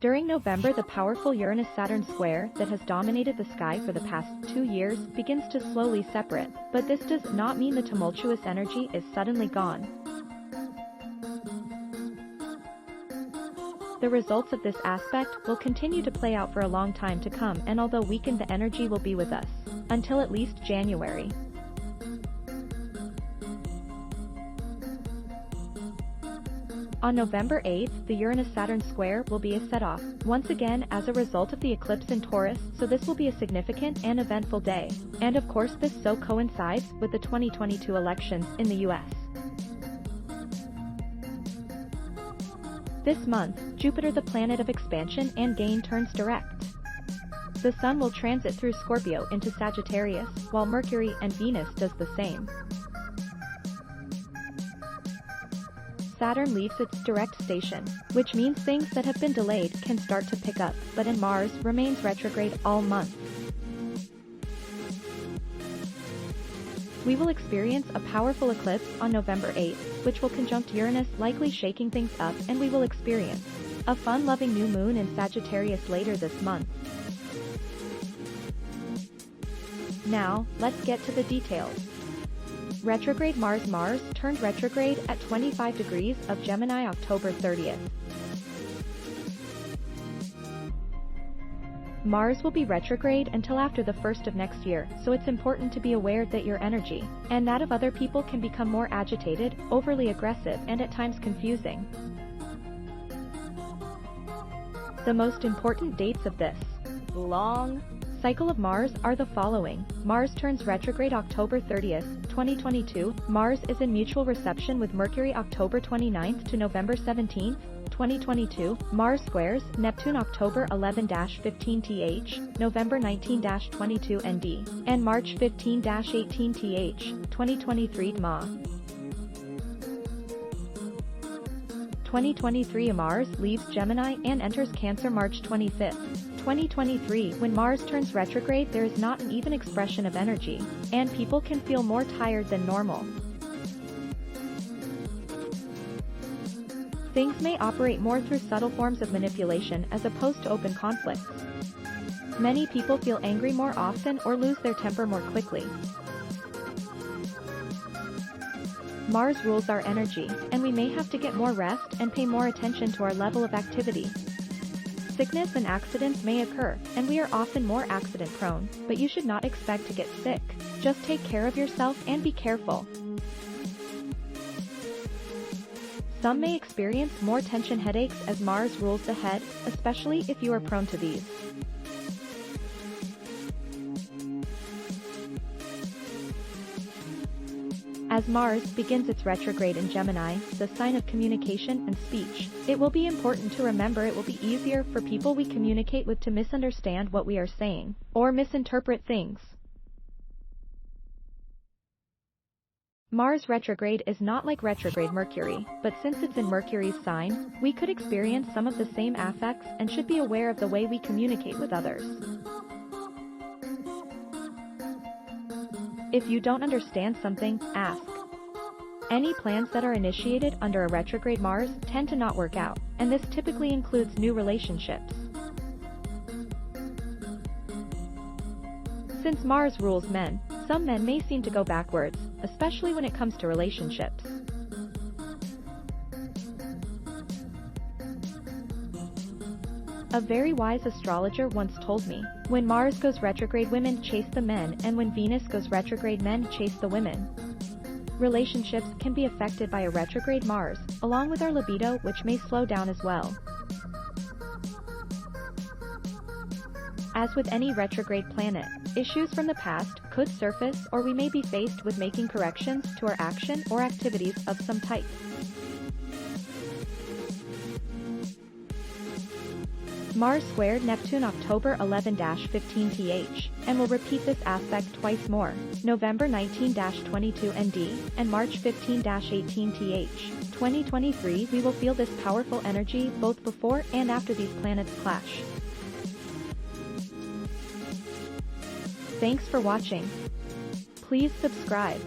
During November, the powerful Uranus-Saturn square that has dominated the sky for the past 2 years begins to slowly separate, but this does not mean the tumultuous energy is suddenly gone. The results of this aspect will continue to play out for a long time to come, and although weakened, the energy will be with us until at least January. On November 8th, the Uranus-Saturn square will be set off once again as a result of the eclipse in Taurus, so this will be a significant and eventful day. And of course, this so coincides with the 2022 elections in the US. This month, Jupiter, the planet of expansion and gain, turns direct. The Sun will transit through Scorpio into Sagittarius, while Mercury and Venus does the same. Saturn leaves its direct station, which means things that have been delayed can start to pick up, and Mars remains retrograde all month. We will experience a powerful eclipse on November 8th, which will conjunct Uranus, likely shaking things up, and we will experience a fun-loving new moon in Sagittarius later this month. Now, let's get to the details. Retrograde Mars turned retrograde at 25 degrees of Gemini October 30th. Mars will be retrograde until after the 1st of next year, so it's important to be aware that your energy and that of other people can become more agitated, overly aggressive, and at times confusing. The most important dates of this long cycle of Mars are the following. Mars turns retrograde October 30th, 2022. Mars is in mutual reception with Mercury October 29th to November 17th, 2022. Mars squares Neptune October 11-15th, November 19-22 ND, and March 15-18th, 2023 Ma. 2023 Mars leaves Gemini and enters Cancer March 25th, 2023. When Mars turns retrograde, there is not an even expression of energy, and people can feel more tired than normal. Things may operate more through subtle forms of manipulation as opposed to open conflicts. Many people feel angry more often or lose their temper more quickly. Mars rules our energy, and we may have to get more rest and pay more attention to our level of activity. Sickness and accidents may occur, and we are often more accident-prone, but you should not expect to get sick. Just take care of yourself and be careful. Some may experience more tension headaches as Mars rules the head, especially if you are prone to these. As Mars begins its retrograde in Gemini, the sign of communication and speech, it will be important to remember it will be easier for people we communicate with to misunderstand what we are saying, or misinterpret things. Mars retrograde is not like retrograde Mercury, but since it's in Mercury's sign, we could experience some of the same affects and should be aware of the way we communicate with others. If you don't understand something, ask. Any plans that are initiated under a retrograde Mars tend to not work out, and this typically includes new relationships. Since Mars rules men, some men may seem to go backwards, especially when it comes to relationships. A very wise astrologer once told me, when Mars goes retrograde, women chase the men, and when Venus goes retrograde, men chase the women. Relationships can be affected by a retrograde Mars, along with our libido, which may slow down as well. As with any retrograde planet, issues from the past could surface, or we may be faced with making corrections to our action or activities of some type. Mars squared Neptune October 11-15th, and will repeat this aspect twice more, November 19-22 ND, and March 15-18th, 2023. We will feel this powerful energy both before and after these planets clash. Thanks for watching. Please subscribe.